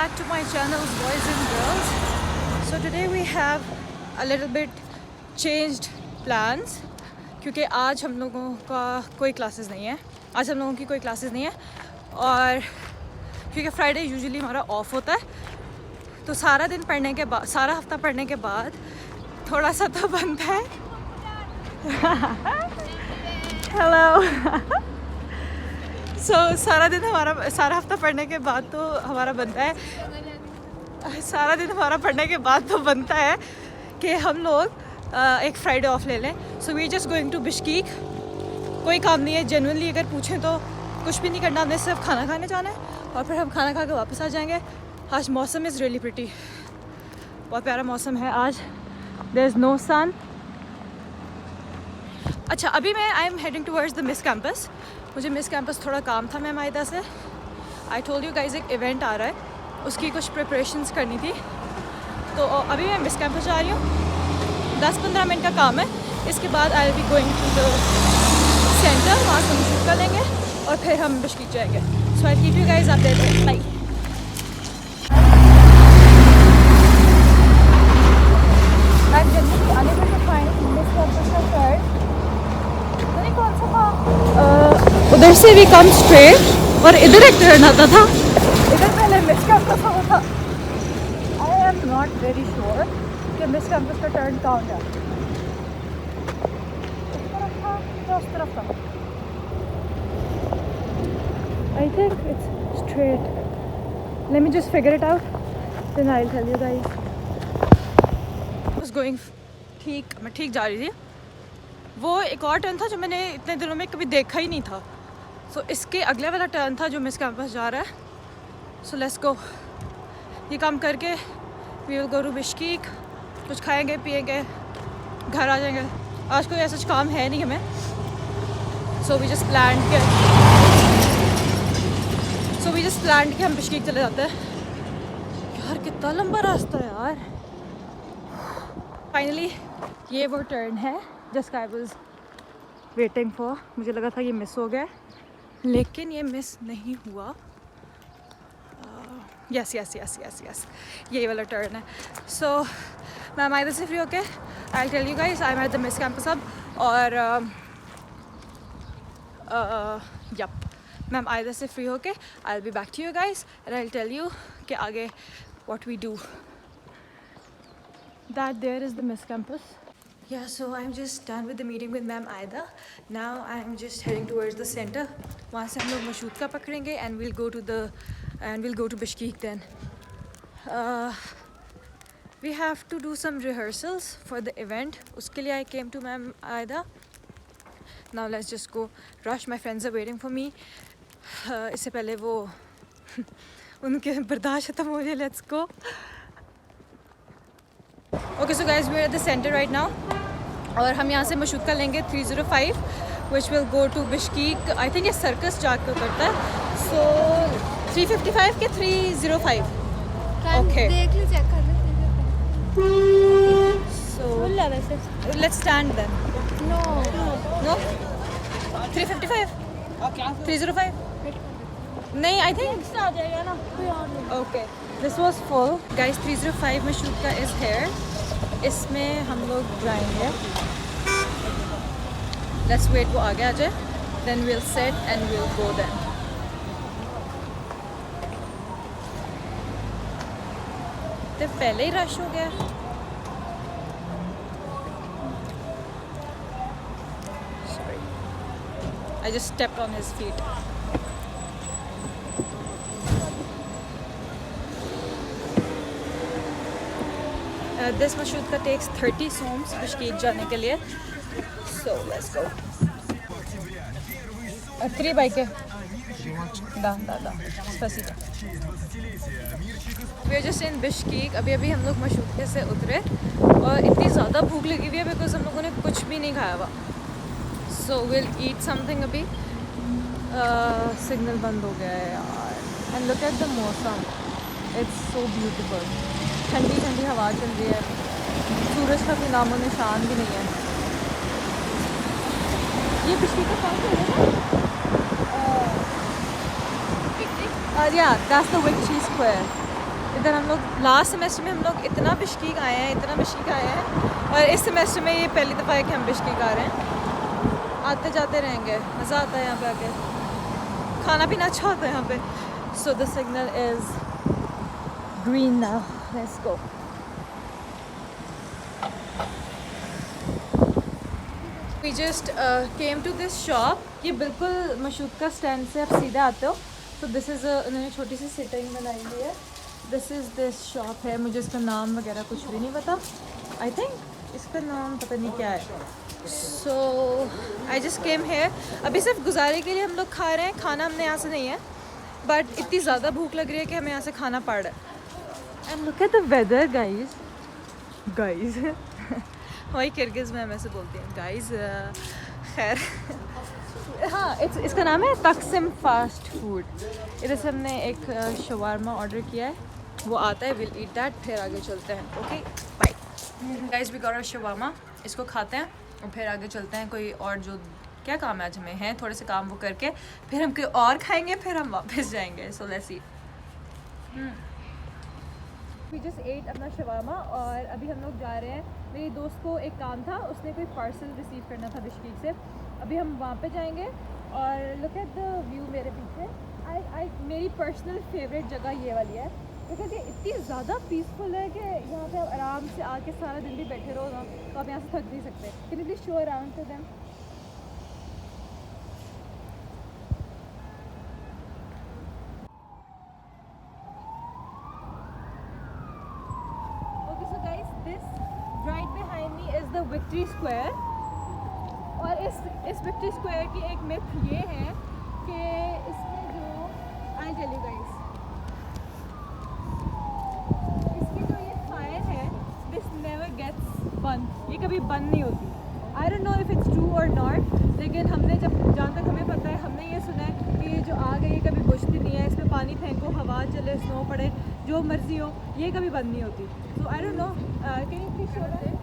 back to my channel, boys and girls. So today we have a little bit changed plans क्योंकि आज हम लोगों का कोई क्लासेस नहीं है. आज हम लोगों की कोई क्लासेस नहीं है और क्योंकि फ्राइडे यूजुअली हमारा ऑफ होता है तो सारा दिन पढ़ने के बाद, सारा हफ्ता पढ़ने के बाद थोड़ा सा तो बनता है. हेलो. सो सारा हफ्ता पढ़ने के बाद तो हमारा बनता है, सारा दिन हमारा पढ़ने के बाद तो बनता है कि हम लोग एक फ्राइडे ऑफ ले लें. So we just going to Bishkek. कोई काम नहीं है, जेन्युइनली अगर पूछें तो कुछ भी नहीं करना, हमने सिर्फ खाना खाने जाना है और फिर हम खाना खा के वापस आ जाएंगे. आज मौसम इज़ रियली प्रिटी, बहुत प्यारा मौसम है आज. देयर इज़ नो सन. अच्छा, अभी मैं I am heading towards the miss campus. मुझे मिस कैंपस थोड़ा काम था मैम आयदा से. आई टोल्ड यू गाइज एक इवेंट आ रहा है, उसकी कुछ प्रिपरेशंस करनी थी तो अभी मैं मिस कैंपस जा रही हूँ. 10-15 मिनट का काम है. इसके बाद I will be going to the centre, वहाँ से हम शूट कर लेंगे और फिर हम बिश्कीक जाएंगे. So I keep you guys updated. Bye. I am generally unable to find miss campus का शर्ट. नहीं कौन सा था, उधर से भी कम स्ट्रेट और इधर एक टर्न आता था. इधर पहले मिस कैंपस होता था. I am not very sure कि मिस कैंपस का टर्न कहाँ गया. इस तरफ था या उस तरफ था. I think it's straight. Let me just figure it out, then I will tell you guys. Was going ठीक, मैं ठीक जा रही थी. वो एक और टर्न था जो मैंने इतने दिनों में कभी देखा ही नहीं था. सो इसके अगले वाला टर्न था जो मिस कैंपस जा रहा है. So let's go. ये काम करके वी विल गो टू बिश्कीक. कुछ खाएंगे पिएंगे, घर आ जाएंगे. आज कोई ऐसा काम है नहीं हमें. सो वी जस्ट प्लान के हम बिश्कीक चले जाते हैं. यार कितना लंबा रास्ता है यार. फाइनली ये वो टर्न है जिसका आई वॉज वेटिंग फॉर. मुझे लगा था ये मिस हो गया लेकिन ये मिस नहीं हुआ. Yes yes yes yes yes, यही वाला टर्न है. सो मैम आइदर से फ्री होके I tell you guys I am at the miss campus अब. और यप, मैम आइदर से फ्री होके I will be back to you guys and I will tell you कि आगे what we do. That there is the miss campus. Yeah, so I'm just done with the meeting with Ma'am Aida. Now I'm just heading towards the center. वहाँ से हम लोग मशूका पकड़ेंगे and we'll go to Bishkek then. We have to do some rehearsals for the event. उसके लिए I came to Ma'am Aida. Now let's just go rush. My friends are waiting for me. इससे पहले वो उनके बर्दाश्त खत्म हो जाए. Let's go. Okay, so guys, we're at the center right now. और हम यहाँ से मशूका लेंगे 305 which will go to Bishkek. I think ये सर्कस जाकर करता है. So 355 के 305. Okay. देख लो, चेक कर लो. So let's stand then. No. 355. 305. नहीं, I think आ जाएगा ना. okay. This was full. Guys, 305 मशूका is here. इसमें हम लोग जाएंगे. Let's wait वो आगे आ जाए. Then we'll sit and we'll go then. तो पहले ही रश हो गया. Sorry, I just stepped on his feet. This mashooka takes 30 soms Bishkek जाने के लिए. So let's go. 3 बाइकें. Da. Спасибо. We're just in Bishkek. अभी हम लोग मशूके से उतरे और इतनी ज़्यादा भूख लगी हुई है बिकॉज हम लोगों ने कुछ भी नहीं खाया हुआ. So we'll eat something अभी. सिग्नल बंद हो गया है यार. And look at the मौसम. It's so beautiful. ठंडी ठंडी हवा चल रही है. सूरज का कोई नामो निशान भी नहीं है. ये बिश्कीक का कौन सा है? Yeah, that's the Wick Cheese Square. इधर हम लोग लास्ट सेमेस्टर में हम लोग इतना बिश्कीक आए हैं, इतना बिश्कीक आए हैं, और इस सेमेस्टर में ये पहली दफ़ा है कि हम बिश्कीक आ रहे हैं। आते जाते रहेंगे, मज़ा आता है यहाँ पे आके, खाना पीना अच्छा होता है यहाँ पे। So the signal is green now, let's go. We just came to this shop. ये बिल्कुल मशूका स्टैंड से आप सीधे आते हो तो दिस इज़ उन्होंने छोटी सी सिटिंग बनाई हुई है। दिस इज़ दिस शॉप है, मुझे इसका नाम वगैरह कुछ भी नहीं पता। आई थिंक इसका नाम पता नहीं क्या है। सो आई जस्ट केम हेयर। अभी सिर्फ गुजारे के लिए हम लोग खा रहे हैं, खाना हमने यहाँ से नहीं है, बट इतनी ज़्यादा भूख लग रही है कि हमें यहाँ से खाना पड़ रहा है। And look at the weather guys, guys वही किर्गिज़ में ऐसे बोलती हैं गाइज। खैर हाँ, इसका नाम है तकसिम फास्ट फूड। इधर से हमने एक शवारमा ऑर्डर किया है, वो आता है, विल ईट दैट, फिर आगे चलते हैं। Okay bye guys, we got a shawarma, इसको खाते हैं और फिर आगे चलते हैं। कोई और जो क्या काम है आज हमें है, थोड़े से काम वो करके फिर हम कोई और खाएंगे, फिर हम वापस जाएंगे। So let's see. We just ate अपना शवारमा और अभी हम लोग जा रहे हैं। मेरी दोस्त को एक काम था, उसने कोई पार्सल रिसीव करना था बिश्कीक से। अभी हम वहाँ पे जाएंगे और लुक एट द व्यू मेरे पीछे। मेरी पर्सनल फेवरेट जगह ये वाली है, बिकॉज ये इतनी ज़्यादा पीसफुल है कि यहाँ पे आप आराम से आके सारा दिन भी बैठे रहो ना तो आप यहाँ से थक नहीं सकते। Can you please show around two them? Right behind me is the victory square. और इस विक्ट्री स्क्वायर की एक मिथ ये है कि इसमें जो आई टेल यू गाइस, इसकी जो ये फायर है दिस नेवर गेट्स बंद, ये कभी बंद नहीं होती। आई don't know if it's true और नॉट, लेकिन हमने जहाँ तक हमें पता है, हमने ये सुना है कि ये जो आग है ये कभी बुझती नहीं है, इसमें पानी फेंको, हवा चले, स्नो पड़े, जो मर्जी हो, ये कभी बंद नहीं होती। So I don't know, can you please show that?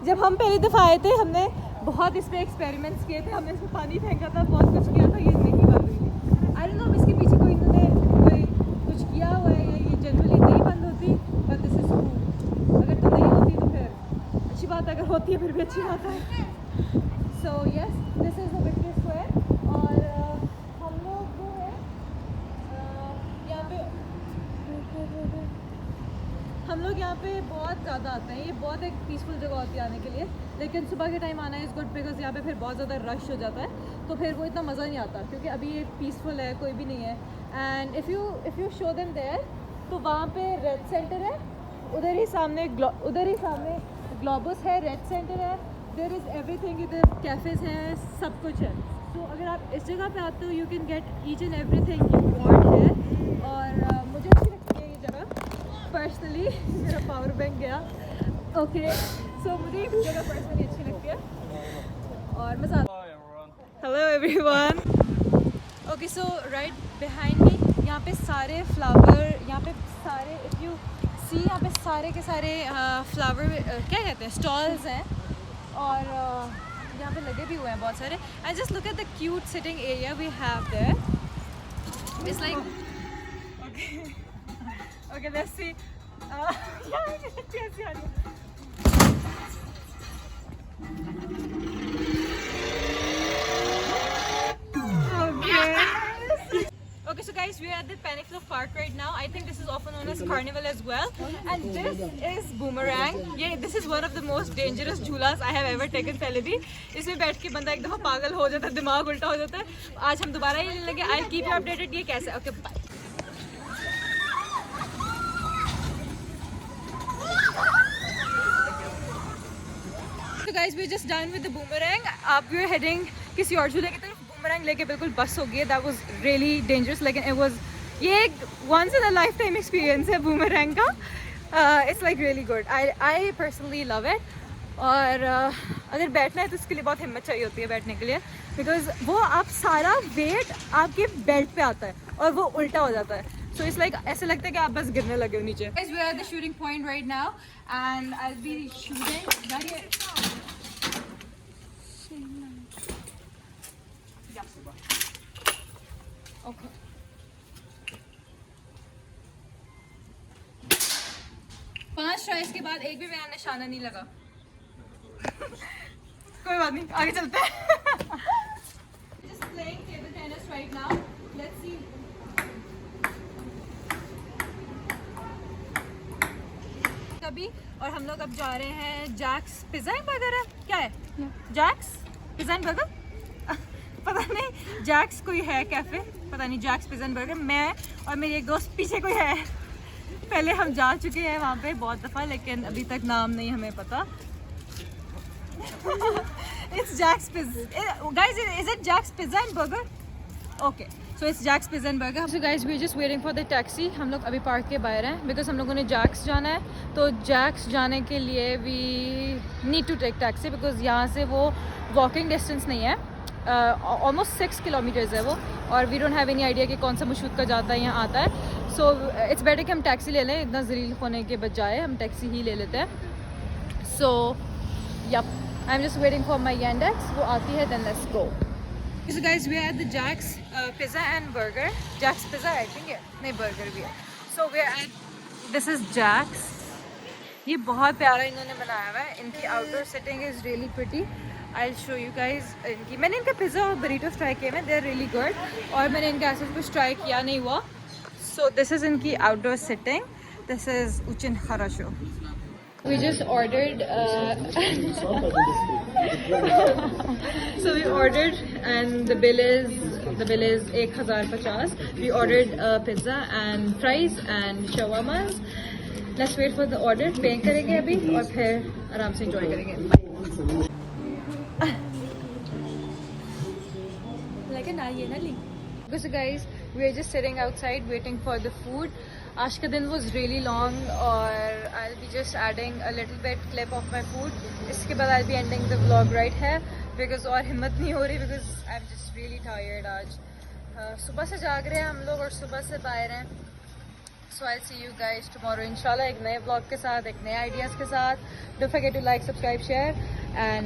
जब हम पहली दफ़ा आए थे हमने बहुत इस पर एक्सपेरिमेंट्स किए थे, हमने इसमें पानी फेंका था, बहुत कुछ किया था, ये नहीं बंद हुई थी। आई डोंट नो इसके पीछे कोई कुछ किया हुआ है या ये जनरली नहीं बंद होती, बट दिस इज ट्रू। अगर तो नहीं होती तो फिर अच्छी बात है, अगर होती है फिर भी अच्छी बात है। So yes, this is the victory square. और हम लोग जो है यहाँ पे बहुत ज़्यादा आते हैं। ये बहुत एक पीसफुल जगह होती है आने के लिए, लेकिन सुबह के टाइम आना इज़ गुड बिकॉज यहाँ पे फिर बहुत ज़्यादा रश हो जाता है, तो फिर वो इतना मज़ा नहीं आता क्योंकि अभी ये पीसफुल है, कोई भी नहीं है। And if you show them there, तो वहाँ पे रेड सेंटर है, उधर ही सामने ग्लोबस है, रेड सेंटर है, देयर इज़ एवरीथिंग, इधर कैफ़ेज़ हैं, सब कुछ है। तो अगर आप इस जगह पे आते हो you can get each and everything you want है। और मुझे अच्छी लगती है ये जगह पर्सनली। मेरा पावर बैंक गया। ओके सो मुझे ये जगह पर्सनली अच्छी लगती है और मज़ा आता है। Hello everyone. Okay so right behind me यहाँ पे सारे फ्लावर, यहाँ पे सारे इफ़ यू सी यहाँ पे सारे के सारे फ्लावर क्या कहते हैं, स्टॉल्स हैं, और यहाँ पे लगे भी हुए हैं बहुत सारे। And just look at the cute sitting area we have there. It's like okay let's see. Okay, so guys, we are at the Pennyflow Park right now. I think this is often known as Carnival as well. And this is Boomerang. Yeah, this is one of the most dangerous झूलास I have ever taken पहले भी। इसमें बैठ के बंदा एक दफ़ा पागल हो जाता है, दिमाग उल्टा हो जाता है। आज हम दोबारा ये लेने लगे। I'll keep you updated ये कैसे। Okay, bye. So guys, we're just done with the Boomerang. अब we're heading किसी और झूले की तरफ। बूमरैंग लेके बिल्कुल बस हो गई। दैट वाज रियली डेंजरस, लेकिन इट वाज ये एक once in a life time experience है बूमरैंग का। It's like really good. I personally love it. और अगर बैठना है तो इसके लिए बहुत हिम्मत चाहिए होती है बैठने के लिए, बिकॉज वो आप सारा वेट आपके बेल्ट पे आता है और वो उल्टा हो जाता है। सो इट्स लाइक ऐसे लगता है कि आप बस गिरने लगे हो नीचे। Guys, we are at the shooting point right now and I'll be shooting. Okay. 5 tries के बाद एक भी मेरा निशाना नहीं लगा। कोई बात नहीं, आगे चलते हैं। Just playing table tennis right now. Let's see. कभी और हम लोग अब जा रहे हैं जैक्स पिज़्ज़ा एंड बर्गर है, क्या है जैक्स पिज़्ज़ा एंड बर्गर पता नहीं, जैक्स कोई है कैफ़े, पता नहीं, जैक्स पिज़्ज़ा एंड बर्गर। मैं और मेरी एक दोस्त पीछे कोई है। पहले हम जा चुके हैं वहाँ पे बहुत दफ़ा, लेकिन अभी तक नाम नहीं हमें पता। It's Jack's Pizza. Guys, is it Jack's Pizza and Burger? Okay, so it's Jack's Pizza and Burger. So guys, we're just waiting for the taxi. हम लोग अभी पार्क के बाहर हैं because हम लोगों ने Jack's जाना है। तो Jack's जाने के लिए we need to take taxi because यहाँ से वो walking distance नहीं है, almost 6 kilometers है वो, और we don't have any idea कि कौन सा मशहूद का जाता है यहाँ आता है। So it's better कि हम टैक्सी ले लें, इतना ज़लील होने के बजाय हम टैक्सी ही ले लेते हैं। So yup, I'm just waiting for my Yandex. वो आती है, then let's go. So guys, we are at the Jack's Pizza and Burger. Jack's Pizza, I think, yeah. नहीं, burger भी है. So we are at, this is Jack's. ये बहुत प्यारा इन्होंने बनाया हुआ है। इनकी outdoor setting is really pretty. I'll show you guys. इनकी मैंने इनका पिज़्ज़ा और burritos try किए हैं, they're really good. और मैंने इनका ऐसा कुछ try किया नहीं हुआ. So this is इनकी outdoor setting. This is Uchin Kharasho. We just ordered so we ordered and the bill is 1050. We ordered pizza and fries and shawarmas. Let's wait for the order. Pay करेंगे अभी और फिर आराम से enjoy करेंगे. लेकिन ना ये ना ली. So guys, we are just sitting outside waiting for the food. आज का दिन was really long और I'll be just adding a little bit clip of my food. इसके बाद I'll be ending the vlog right here because और हिम्मत नहीं हो रही because I'm just really tired आज. सुबह से जाग रहे हैं हम लोग और सुबह से बाहर हैं. So I'll see you guys tomorrow inshallah एक नए vlog के साथ, एक नए ideas के साथ. Don't forget to like, subscribe, share and